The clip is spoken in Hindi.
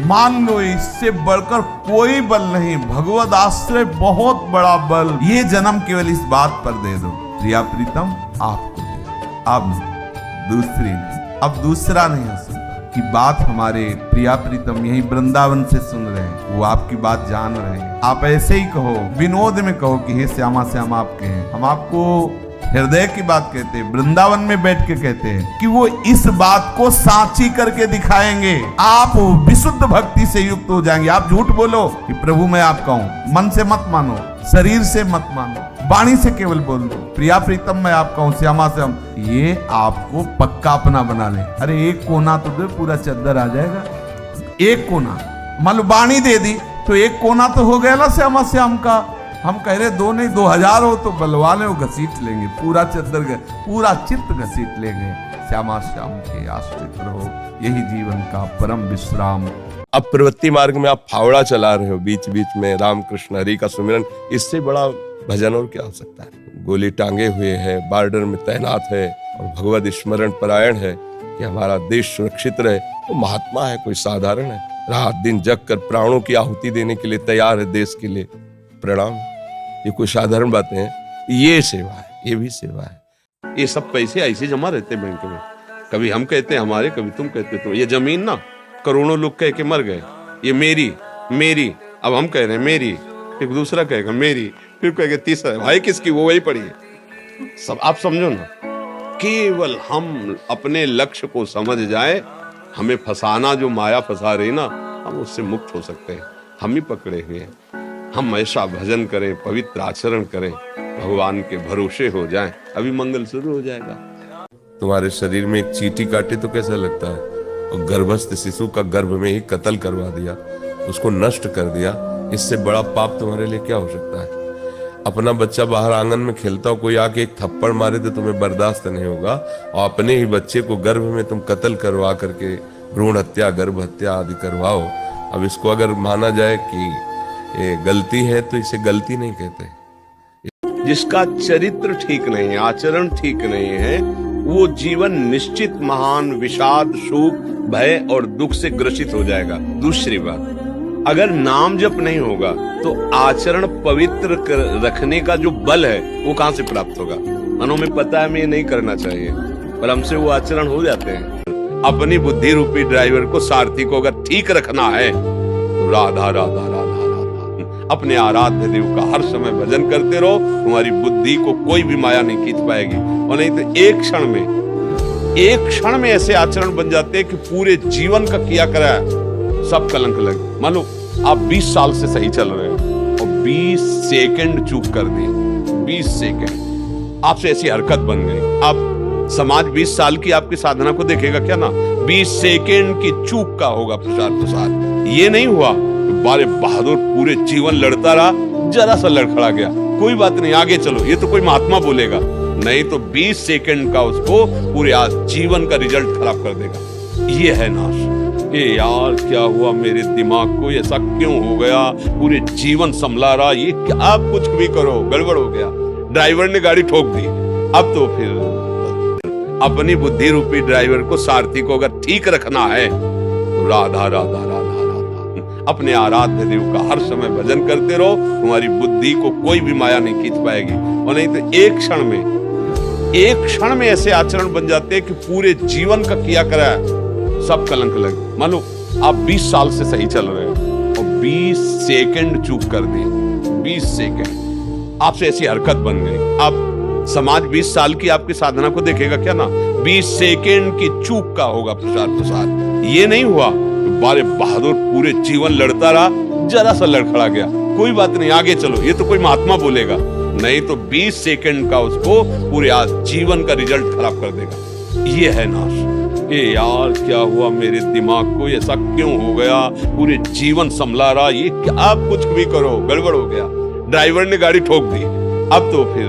मान लो इससे बढ़कर कोई बल नहीं, भगवद आश्रय बहुत बड़ा बल। ये जन्म केवल इस बात पर दे दो, प्रिया प्रीतम आपको दिया, अब दूसरी नहीं, अब दूसरा नहीं हो सकता। कि बात हमारे प्रिया प्रीतम यही वृंदावन से सुन रहे हैं, वो आपकी बात जान रहे हैं। आप ऐसे ही कहो, विनोद में कहो कि हे श्यामा श्याम आपके हैं, हम आपको हृदय की बात कहते हैं, वृंदावन में बैठ के कहते हैं कि वो इस बात को साची करके दिखाएंगे। आप विशुद्ध भक्ति से युक्त हो जाएंगे। आप झूठ बोलो कि प्रभु मैं आपका हूं, मन से मत मानो, शरीर से मत मानो, वाणी से केवल बोल दो प्रिया प्रीतम मैं आपका हूं, श्यामा श्याम, ये आपको पक्का अपना बना ले। अरे एक कोना तो दे, पूरा चद्दर आ जाएगा। एक कोना मान लो वाणी दे दी तो एक कोना तो हो गया ना श्यामा श्याम का। हम कह रहे 2 नहीं 2000 हो तो बलवाने वो घसीट लेंगे, पूरा चद्दर पूरा चित्त घसीट लेंगे। श्यामा श्याम के आश्रित रहो, यही जीवन का परम विश्राम। अब प्रवृत्ति मार्ग में आप फावड़ा चला रहे हो, बीच बीच में राम कृष्ण हरि का सुमिरन, इससे बड़ा भजन और क्या हो सकता है। गोली टांगे हुए है, बॉर्डर में तैनात है और भगवद स्मरण परायण है कि हमारा देश सुरक्षित रहे। वो महात्मा है, कोई साधारण है, रात दिन जग कर प्राणों की आहुति देने के लिए तैयार है देश के लिए। प्रणाम, ये कोई साधारण बातें हैं, ये सेवा है, ये भी सेवा है। ये सब पैसे ऐसे जमा रहते हैं बैंक में, कभी हम कहते हैं हमारे, कभी तुम कहते हो। ये जमीन ना करोड़ों लोग कह के मर गए, ये मेरी मेरी, अब हम कह रहे हैं मेरी, एक दूसरा कहेगा मेरी, फिर कहेगा तीसरा भाई किसकी, वो वही पड़ी है सब। आप समझो ना, केवल हम अपने लक्ष्य को समझ जाए, हमें फंसाना जो माया फंसा रही ना, हम उससे मुक्त हो सकते हैं। हम ही पकड़े हुए हैं। हम ऐसा भजन करें, पवित्र आचरण करें, भगवान के भरोसे हो जाएं, अभी मंगल शुरू हो जाएगा। तुम्हारे शरीर में एक चींटी काटे तो कैसा लगता है, और गर्भस्थ शिशु का गर्भ में ही कत्ल करवा दिया, उसको नष्ट कर दिया, इससे बड़ा पाप तुम्हारे लिए क्या हो सकता है। अपना बच्चा बाहर आंगन में खेलता हो, कोई आके एक थप्पड़ मारे तो तुम्हें बर्दाश्त नहीं होगा, और अपने ही बच्चे को गर्भ में तुम कत्ल करवा करके भ्रूण हत्या, गर्भ हत्या आदि करवाओ। अब इसको अगर माना जाए कि ये गलती है तो इसे गलती नहीं कहते। जिसका चरित्र ठीक नहीं है, आचरण ठीक नहीं है, वो जीवन निश्चित महान विषाद, शोक, भय और दुख से ग्रसित हो जाएगा। दूसरी बात, अगर नाम जप नहीं होगा तो आचरण पवित्र रखने का जो बल है वो कहां से प्राप्त होगा। मनो में पता है हमें ये नहीं करना चाहिए, पर हमसे वो आचरण हो जाते हैं। अपनी बुद्धि रूपी ड्राइवर को, सारथी को अगर ठीक रखना है तो राधा राधा राधा राधा अपने आराध्य देव का हर समय भजन करते रहो। तुम्हारी बुद्धि को कोई भी माया नहीं खींच पाएगी, और नहीं तो एक क्षण में ऐसे आचरण बन जाते हैं कि पूरे जीवन का किया करा सब कलंक लगे। मान लो आप 20 साल से सही चल रहे हो और 20 सेकंड चूक कर दिए, 20 सेकंड आपसे ऐसी हरकत बन गई। अब समाज 20 साल की आपकी साधना को देखेगा क्या ना, 20 सेकंड की चूक का होगा प्रसाद। ये नहीं हुआ बारे बहादुर पूरे जीवन लड़ता रहा, जरा सा लड़खड़ा गया, कोई बात नहीं आगे चलो, ये तो कोई महात्मा बोलेगा, नहीं तो 20 सेकंड का उसको पूरे आज जीवन का रिजल्ट खराब कर देगा। ये है नाश। ये यार क्या हुआ मेरे दिमाग को, ऐसा क्यों हो गया, पूरे जीवन संभला रहा, ये क्या, आप कुछ भी करो गड़बड़ हो गया, ड्राइवर ने गाड़ी ठोक दी। अब तो फिर अपनी बुद्धि रूपी ड्राइवर को, सारथी को अगर ठीक रखना है तो राधा राधा राधा राधा अपने आराध्य देव का हर समय भजन करते रहो। तुम्हारी बुद्धि को कोई भी माया नहीं खींच पाएगी, और नहीं तो एक क्षण में ऐसे आचरण बन जाते हैं कि पूरे जीवन का किया करा सब कलंक लगे। मान लो आप 20 साल से सही चल रहे हो और 20 सेकंड चूक कर दिए, 20 सेकंड आपसे ऐसी हरकत बन गई। अब समाज 20 साल की आपकी साधना को देखेगा क्या ना, 20 सेकंड की चूक का होगा प्रसाद। ये नहीं हुआ बारे बहादुर पूरे जीवन लड़ता रहा, जरा सा लड़खड़ा गया, कोई बात नहीं आगे चलो, ये तो कोई महात्मा बोलेगा, नहीं तो 20 सेकंड का उसको पूरे आज जीवन का रिजल्ट खराब कर देगा। ये है नाश। ये यार क्या हुआ मेरे दिमाग को, ऐसा क्यों हो गया, पूरे जीवन संभला रहा, ये क्या, आप कुछ भी करो गड़बड़ हो गया, ड्राइवर ने गाड़ी ठोक दी। अब तो फिर